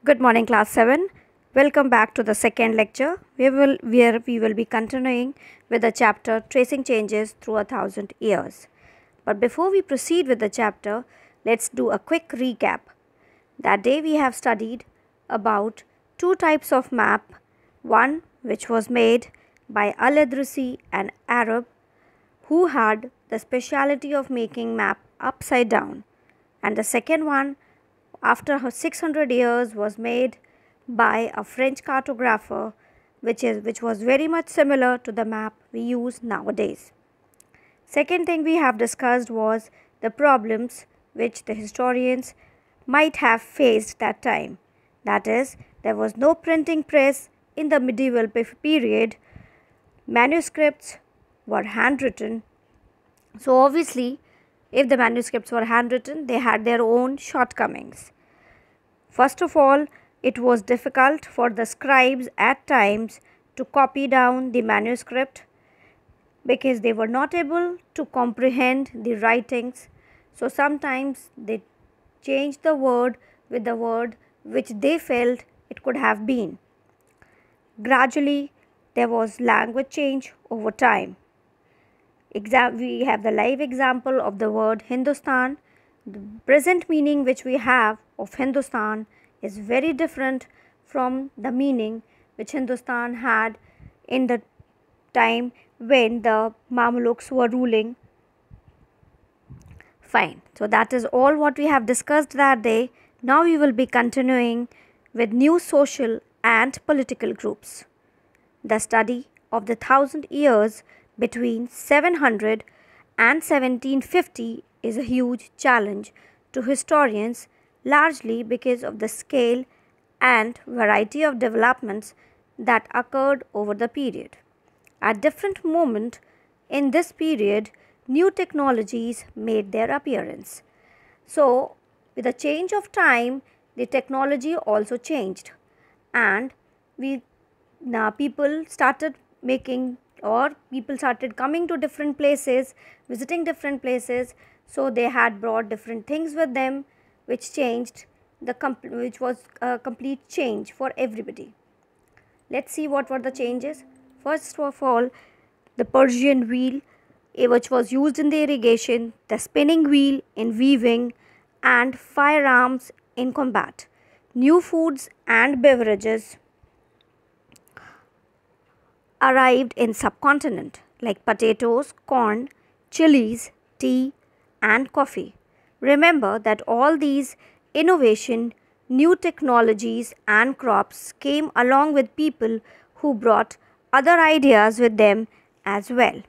Good morning, class 7. Welcome back to the second lecture where we will be continuing with the chapter Tracing Changes Through a Thousand Years. But before we proceed with the chapter, let's do a quick recap. That day we have studied about two types of map, one which was made by Al-Idrisi, an Arab who had the speciality of making map upside down, and the second one after 600 years was made by a French cartographer which was very much similar to the map we use nowadays. Second thing we have discussed was the problems which the historians might have faced that time. That is, there was no printing press in the medieval period. Manuscripts were handwritten. So obviously, if the manuscripts were handwritten, they had their own shortcomings. First of all, it was difficult for the scribes at times to copy down the manuscript because they were not able to comprehend the writings. So sometimes they changed the word with the word which they felt it could have been. Gradually, there was language change over time. We have the live example of the word Hindustan. The present meaning which we have of Hindustan is very different from the meaning which Hindustan had in the time when the Mamluks were ruling. Fine. So that is all what we have discussed that day. Now we will be continuing with new social and political groups. The study of the 1000 years between 700 and 1750 is a huge challenge to historians, largely because of the scale and variety of developments that occurred over the period. At different moments in this period, new technologies made their appearance. So, with the change of time, the technology also changed, and people started coming to different places, visiting different places. So they had brought different things with them, which changed which was a complete change for everybody. Let's see what were the changes. First of all, the Persian wheel, which was used in the irrigation, the spinning wheel in weaving, and firearms in combat. New foods and beverages arrived in subcontinent like potatoes, corn, chilies, tea and coffee. Remember that all these innovation, new technologies and crops came along with people who brought other ideas with them as well.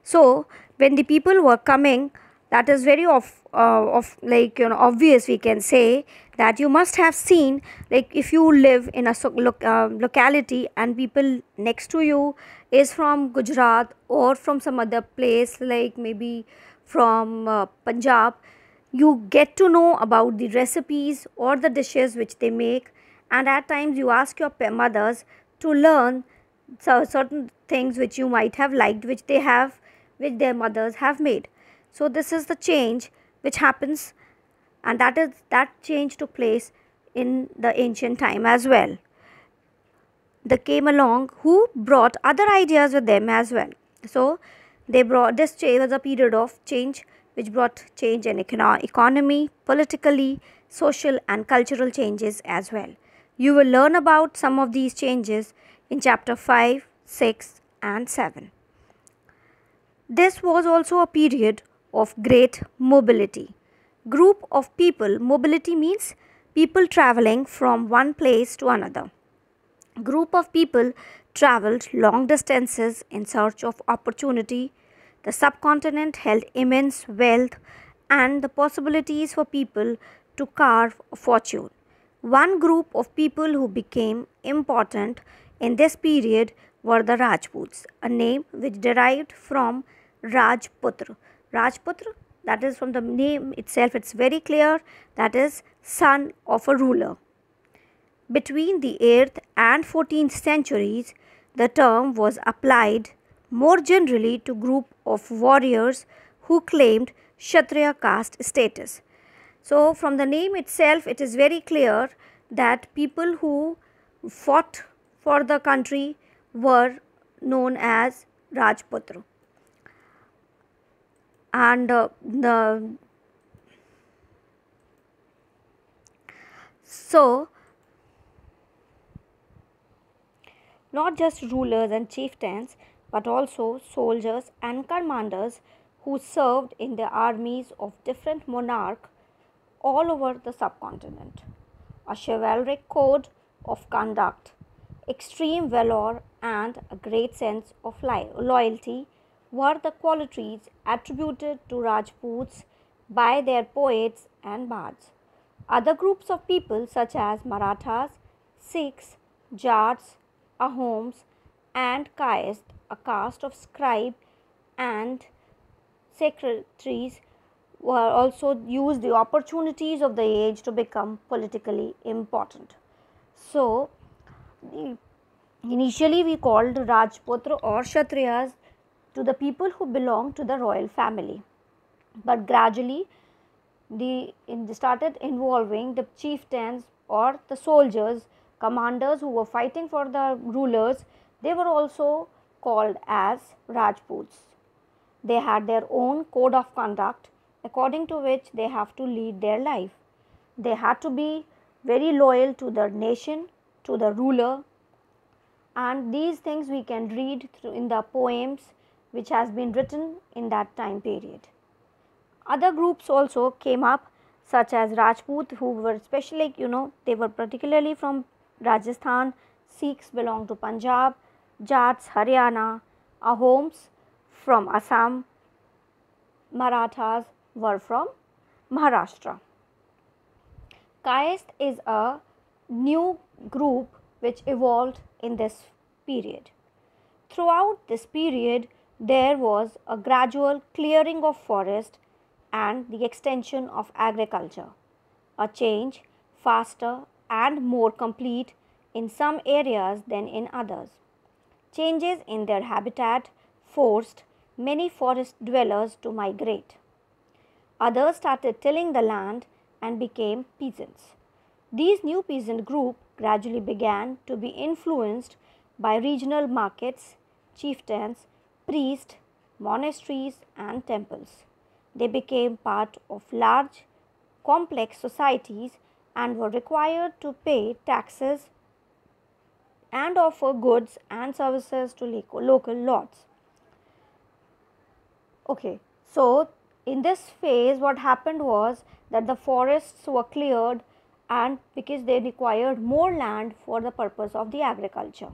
So when the people were coming, that is very obvious. We can say that you must have seen, like if you live in a locality and people next to you is from Gujarat or from some other place, like maybe from Punjab, you get to know about the recipes or the dishes which they make, and at times you ask your mothers to learn certain things which you might have liked, which their mothers have made. So this is the change which happens, and that change took place in the ancient time as well. They came along who brought other ideas with them as well. So they brought this change was a period of change which brought change in economy, politically, social and cultural changes as well. You will learn about some of these changes in chapter 5, 6 and 7. This was also a period of great mobility. Group of people, mobility means people traveling from one place to another. Group of people traveled long distances in search of opportunity. The subcontinent held immense wealth and the possibilities for people to carve a fortune. One group of people who became important in this period were the Rajputs, a name which derived from Rajputra. Rajputra, that is from the name itself, it's very clear, that is son of a ruler. Between the 8th and 14th centuries, the term was applied more generally to group of warriors who claimed Kshatriya caste status. So, from the name itself, it is very clear that people who fought for the country were known as Rajputra. And so not just rulers and chieftains, but also soldiers and commanders who served in the armies of different monarchs all over the subcontinent. A chivalric code of conduct, extreme valor, and a great sense of loyalty were the qualities attributed to Rajputs by their poets and bards. Other groups of people, such as Marathas, Sikhs, Jats, Ahoms, and Kayast, a caste of scribe and secretaries, were also used the opportunities of the age to become politically important. So, initially we called Rajputra or Kshatriyas to the people who belonged to the royal family, but gradually they started involving the chieftains or the soldiers, commanders who were fighting for the rulers. They were also called as Rajputs. They had their own code of conduct according to which they have to lead their life. They had to be very loyal to the nation, to the ruler, and these things we can read through in the poems which has been written in that time period. Other groups also came up, such as Rajput, who were especially, they were particularly from Rajasthan. Sikhs belong to Punjab, Jats Haryana, Ahoms from Assam, Marathas were from Maharashtra. Kayast is a new group which evolved in this period. Throughout this period, there was a gradual clearing of forest and the extension of agriculture, a change faster and more complete in some areas than in others. Changes in their habitat forced many forest dwellers to migrate. Others started tilling the land and became peasants. These new peasant group gradually began to be influenced by regional markets, chieftains, priests, monasteries, and temples. They became part of large, complex societies and were required to pay taxes and offer goods and services to local lords. Okay, so in this phase, what happened was that the forests were cleared, and because they required more land for the purpose of the agriculture.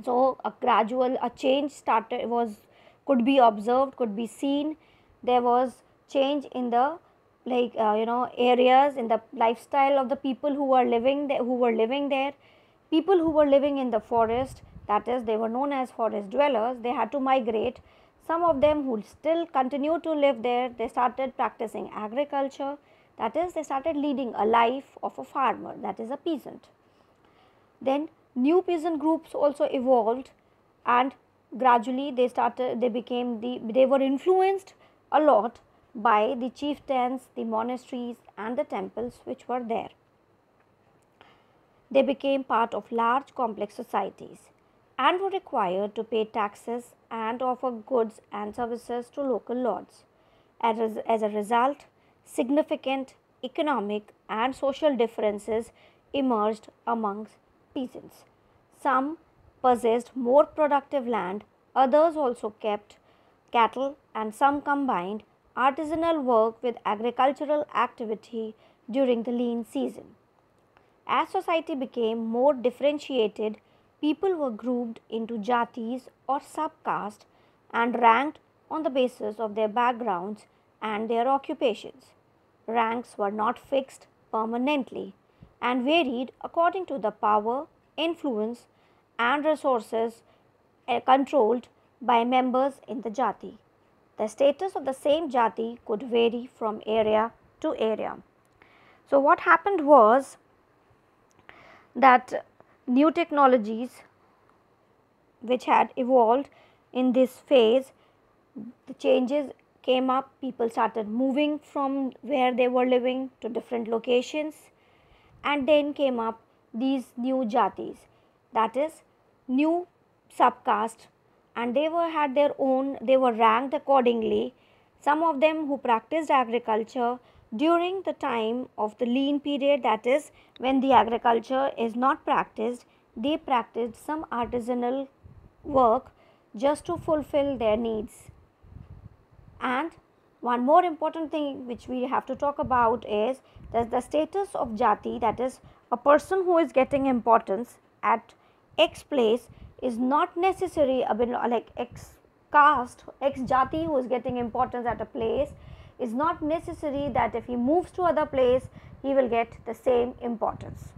So a gradual change started could be observed, could be seen. There was change in the areas, in the lifestyle of the people who were living there. People who were living in the forest, that is, they were known as forest dwellers, they had to migrate. Some of them who still continue to live there, they started practicing agriculture, that is, they started leading a life of a farmer, that is a peasant. Then new peasant groups also evolved, and gradually they were influenced a lot by the chieftains, the monasteries, and the temples which were there. They became part of large complex societies and were required to pay taxes and offer goods and services to local lords. As a result, significant economic and social differences emerged amongst peasants. Some possessed more productive land, others also kept cattle, and some combined artisanal work with agricultural activity during the lean season. As society became more differentiated, people were grouped into jatis or subcastes and ranked on the basis of their backgrounds and their occupations. Ranks were not fixed permanently and varied according to the power, influence, and resources controlled by members in the jati. The status of the same jati could vary from area to area. So, what happened was that new technologies which had evolved in this phase, the changes came up, people started moving from where they were living to different locations, and then came up these new jatis, that is new subcaste, and they had their own, they were ranked accordingly. Some of them who practiced agriculture during the time of the lean period, that is when the agriculture is not practiced, they practiced some artisanal work just to fulfill their needs. And one more important thing which we have to talk about is that the status of jati, that is a person who is getting importance at X place, is not necessary like X caste, X jati who is getting importance at a place, is not necessary that if he moves to other place he will get the same importance,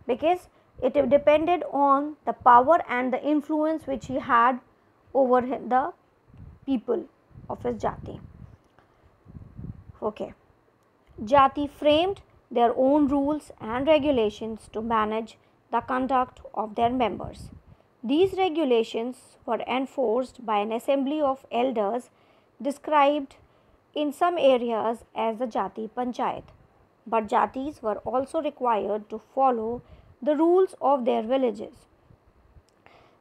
because it depended on the power and the influence which he had over the people of his jati. Okay. Jati framed their own rules and regulations to manage the conduct of their members. These regulations were enforced by an assembly of elders described in some areas as the Jati Panchayat. But Jatis were also required to follow the rules of their villages.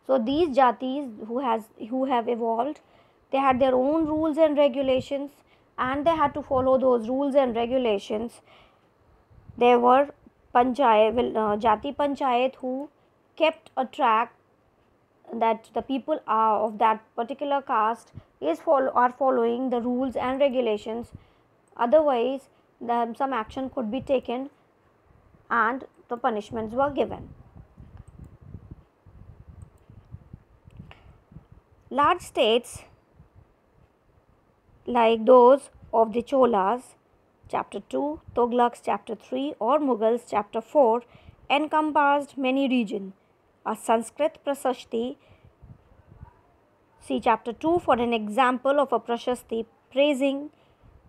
So these Jatis who have evolved, they had their own rules and regulations, and they had to follow those rules and regulations. There were Jati Panchayat who kept a track that the people of that particular caste are following the rules and regulations. Otherwise, some action could be taken and the punishments were given. Large states like those of the Cholas, chapter 2, Tughlaqs, chapter 3, or Mughals, chapter 4, encompassed many regions. A Sanskrit Prashasti, see chapter 2 for an example of a Prashasti praising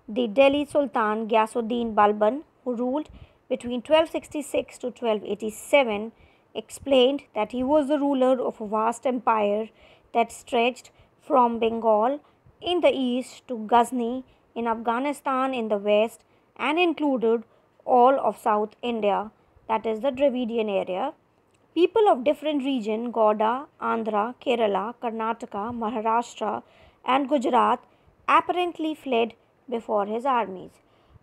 the Delhi Sultan Ghiyasuddin Balban, who ruled between 1266 to 1287, explained that he was the ruler of a vast empire that stretched from Bengal in the east to Ghazni in Afghanistan in the west, and included all of South India, that is the Dravidian area. People of different regions, Gauda, Andhra, Kerala, Karnataka, Maharashtra and Gujarat, apparently fled before his armies.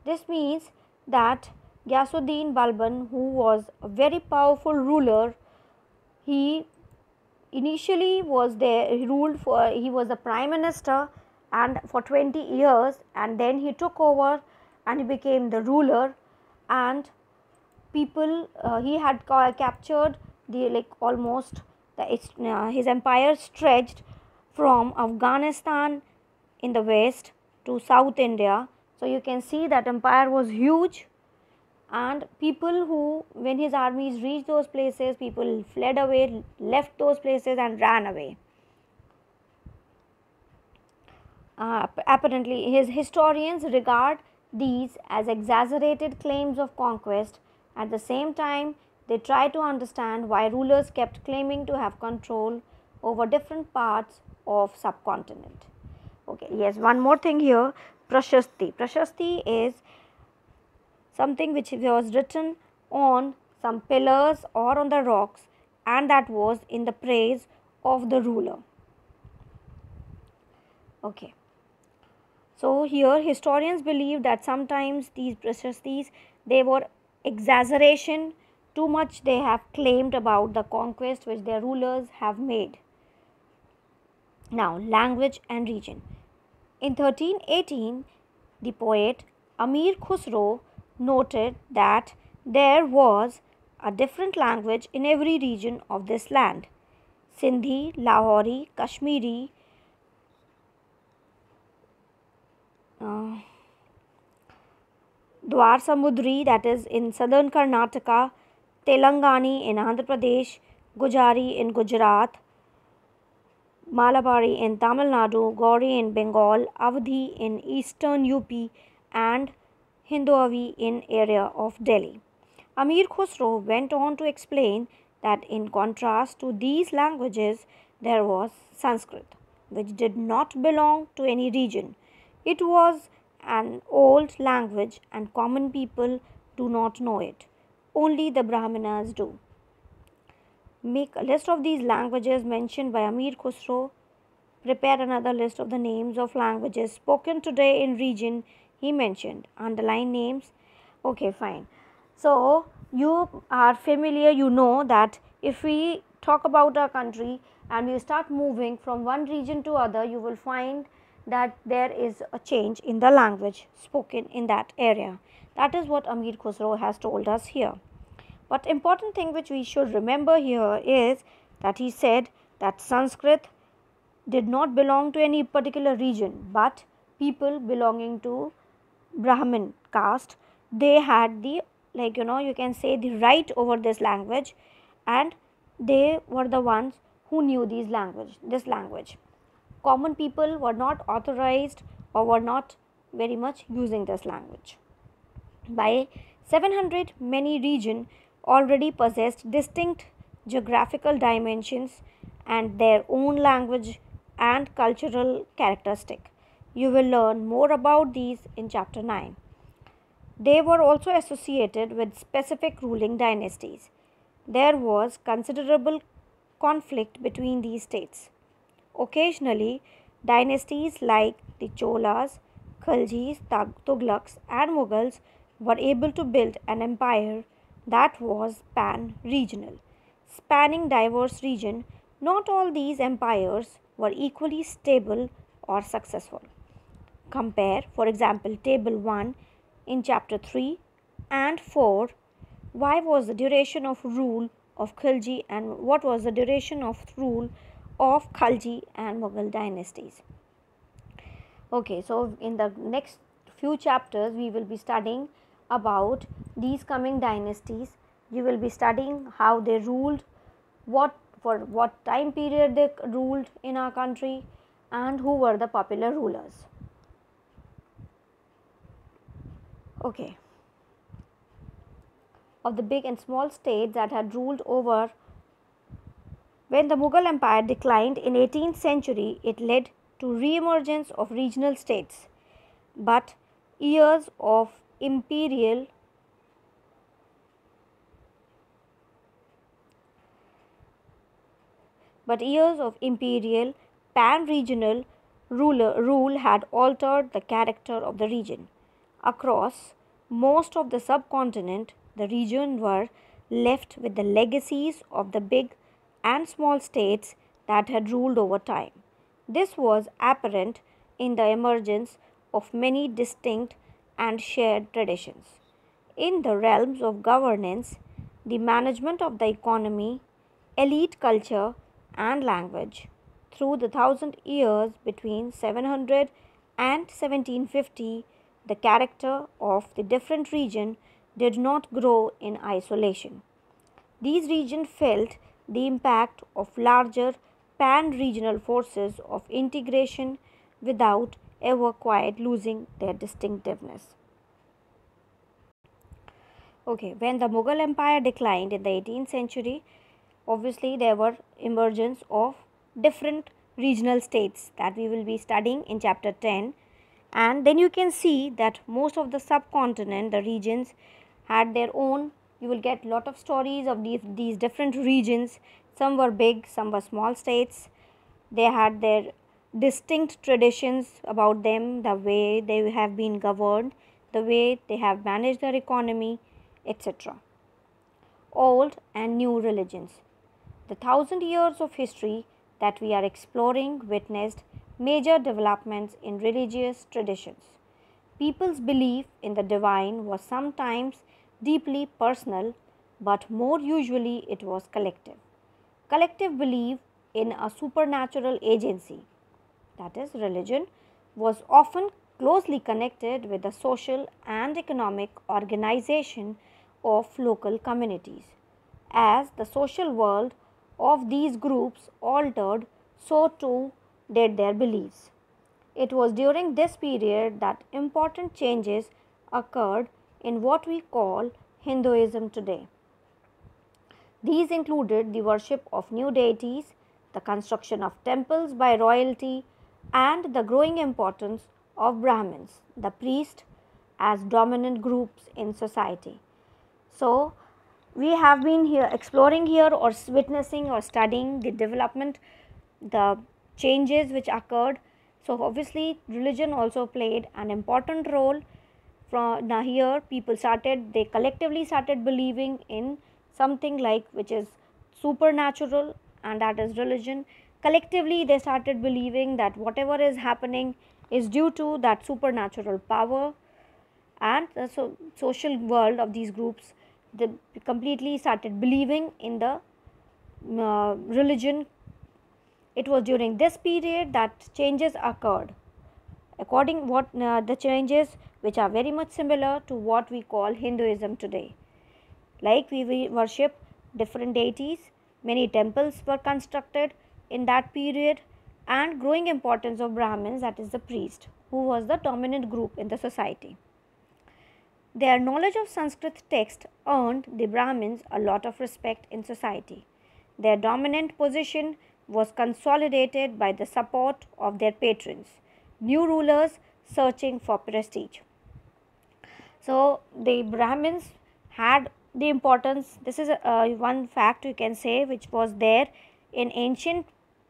This means that Ghiyasuddin Balban, who was a very powerful ruler, he initially was there, he was the prime minister and for 20 years, and then he took over and he became the ruler, and people he had captured his empire stretched from Afghanistan in the west to South India. So you can see that empire was huge, and people who, when his armies reached those places, people fled away, left those places and ran away. Apparently, his historians regard these as exaggerated claims of conquest. At the same time, they try to understand why rulers kept claiming to have control over different parts of subcontinent. Okay, yes, one more thing here, Prashasti. Prashasti is something which was written on some pillars or on the rocks, and that was in the praise of the ruler. Okay. So here historians believe that sometimes these Prashastis, they were exaggeration, too much they have claimed about the conquest which their rulers have made. Now, language and region. In 1318, the poet Amir Khusro noted that there was a different language in every region of this land. Sindhi, Lahori, Kashmiri, Dwar Samudri, that is in southern Karnataka, Telangani in Andhra Pradesh, Gujari in Gujarat, Malabari in Tamil Nadu, Gauri in Bengal, Awadhi in eastern UP, and Hinduavi in area of Delhi. Amir Khusro went on to explain that in contrast to these languages, there was Sanskrit, which did not belong to any region. It was an old language and common people do not know it. Only the Brahmanas do. Make a list of these languages mentioned by Amir Khusro. Prepare another list of the names of languages spoken today in region he mentioned. Underline names. Okay, fine. So you are familiar, you know that if we talk about our country and you start moving from one region to other, you will find that there is a change in the language spoken in that area. That is what Amir Khusro has told us here. But important thing which we should remember here is that he said that Sanskrit did not belong to any particular region, but people belonging to Brahmin caste, they had the, like, you can say, the right over this language, and they were the ones who knew this language. Common people were not authorized or were not very much using this language. By 700, many regions already possessed distinct geographical dimensions and their own language and cultural characteristic. You will learn more about these in chapter 9. They were also associated with specific ruling dynasties. There was considerable conflict between these states. Occasionally, dynasties like the Cholas, Khaljis, Tughlaqs, and Mughals were able to build an empire that was pan regional, spanning diverse regions. Not all these empires were equally stable or successful. Compare, for example, table 1 in chapter 3 and 4. Why was the duration of rule of Khilji and what was the duration of rule of Khalji and Mughal dynasties? Okay, so in the next few chapters, we will be studying about these coming dynasties. You will be studying how they ruled, for what time period they ruled in our country, and who were the popular rulers. Okay. Of the big and small states that had ruled over. When the Mughal Empire declined in 18th century, it led to re-emergence of regional states. But years of imperial pan-regional rule had altered the character of the region. Across most of the subcontinent, the region were left with the legacies of the big and small states that had ruled over time. This was apparent in the emergence of many distinct and shared traditions. In the realms of governance, the management of the economy, elite culture, and language, through the 1,000 years between 700 and 1750, the character of the different regions did not grow in isolation. These regions felt the impact of larger pan-regional forces of integration without ever quite losing their distinctiveness. Okay, when the Mughal Empire declined in the 18th century, obviously there were emergence of different regional states that we will be studying in chapter 10, and then you can see that most of the subcontinent, the regions, had their own. You will get lot of stories of these different regions. Some were big, some were small states. They had their distinct traditions about them, the way they have been governed, the way they have managed their economy, etc. Old and new religions. The 1,000 years of history that we are exploring witnessed major developments in religious traditions. People's belief in the divine was sometimes deeply personal, but more usually it was collective. Collective belief in a supernatural agency, that is, religion, was often closely connected with the social and economic organization of local communities. As the social world of these groups altered, so too did their beliefs. It was during this period that important changes occurred in what we call Hinduism today. These included the worship of new deities, the construction of temples by royalty, and the growing importance of Brahmins, the priest, as dominant groups in society. So, we have been here exploring here or witnessing or studying the development, the changes which occurred. So, obviously religion also played an important role. From now here they collectively started believing in something like which is supernatural, and that is religion. Collectively they started believing that whatever is happening is due to that supernatural power, and the social world of these groups, they completely started believing in the religion. It was during this period that changes occurred, according what the changes which are very much similar to what we call Hinduism today. Like we worship different deities, many temples were constructed in that period, and growing importance of Brahmins, that is the priest, who was the dominant group in the society. Their knowledge of Sanskrit text earned the Brahmins a lot of respect in society. Their dominant position was consolidated by the support of their patrons, new rulers searching for prestige. So, the Brahmins had the importance. This is one fact you can say which was there in ancient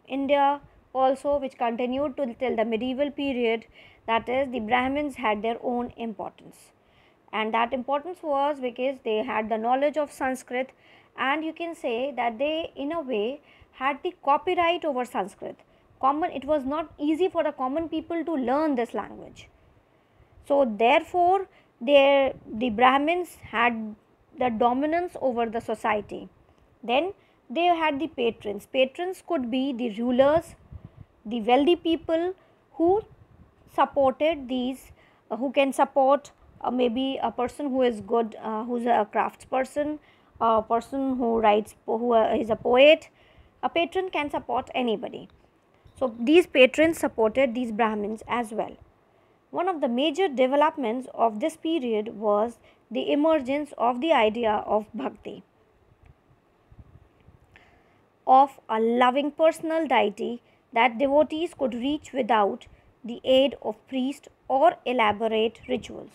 India also, which continued till the medieval period, that is, the Brahmins had their own importance. And that importance was because they had the knowledge of Sanskrit, and you can say that they in a way had the copyright over Sanskrit. It was not easy for the common people to learn this language. So therefore the Brahmins had the dominance over the society. Then they had the patrons. Patrons could be the rulers, the wealthy people who supported these, who can support maybe a person who is good, who's a craftsperson, a person who writes, who is a poet. A patron can support anybody. So these patrons supported these Brahmins as well. One of the major developments of this period was the emergence of the idea of bhakti, of a loving personal deity that devotees could reach without the aid of priest or elaborate rituals.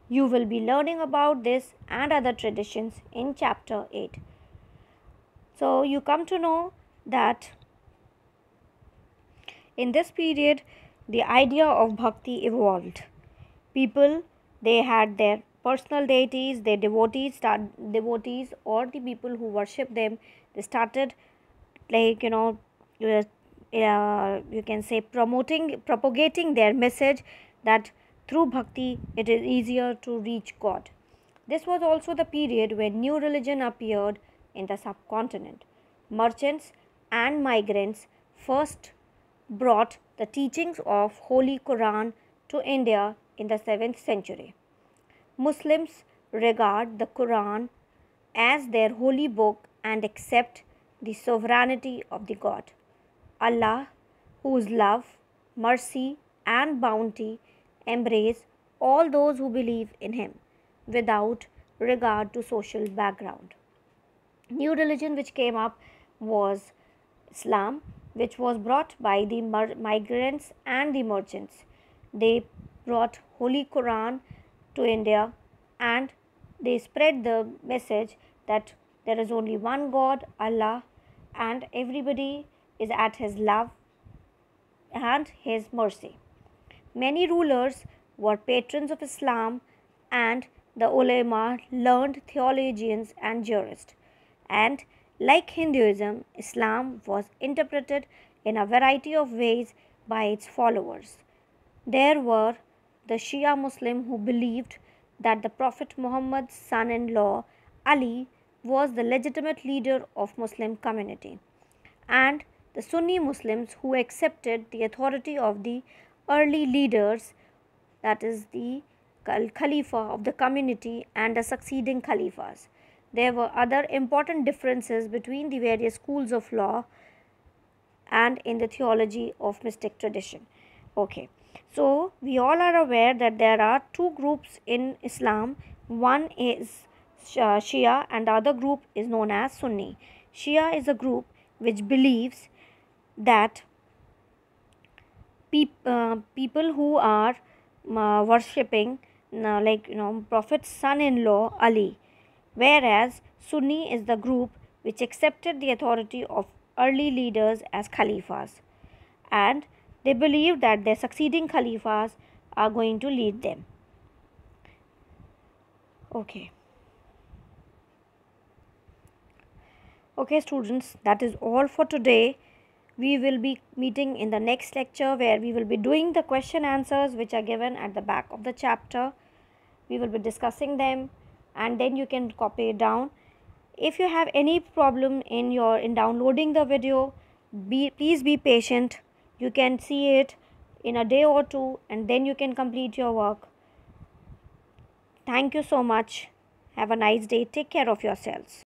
You will be learning about this and other traditions in chapter 8. So you come to know that in this period the idea of bhakti evolved. People, they had their personal deities, their devotees or the people who worship them, they started like you can say propagating their message that through bhakti it is easier to reach God. This was also the period when new religion appeared in the subcontinent. Merchants and migrants first brought the teachings of Holy Quran to India in the 7th century. Muslims regard the Quran as their holy book and accept the sovereignty of the God, Allah, whose love, mercy, and bounty embrace all those who believe in Him without regard to social background. New religion which came up was Islam, which was brought by the migrants and the merchants. They brought Holy Quran to India, and they spread the message that there is only one God, Allah, and everybody is at His love and His mercy. Many rulers were patrons of Islam, and the ulama, learned theologians and jurists. And like Hinduism, Islam was interpreted in a variety of ways by its followers. There were the Shia Muslim who believed that the Prophet Muhammad's son-in-law Ali was the legitimate leader of Muslim community, and the Sunni Muslims who accepted the authority of the early leaders, that is the Khalifa of the community and the succeeding Khalifas. There were other important differences between the various schools of law and in the theology of mystic tradition. Okay, so we all are aware that there are two groups in Islam. One is Shia and the other group is known as Sunni. Shia is a group which believes that people who are worshipping Prophet's son-in-law Ali, whereas Sunni is the group which accepted the authority of early leaders as Khalifas, and they believe that their succeeding Khalifas are going to lead them. Okay students, that is all for today. We will be meeting in the next lecture, where we will be doing the question answers which are given at the back of the chapter. We will be discussing them, and then you can copy it down. If you have any problem in downloading the video, please be patient. You can see it in a day or two, and then you can complete your work. Thank you so much. Have a nice day. Take care of yourselves.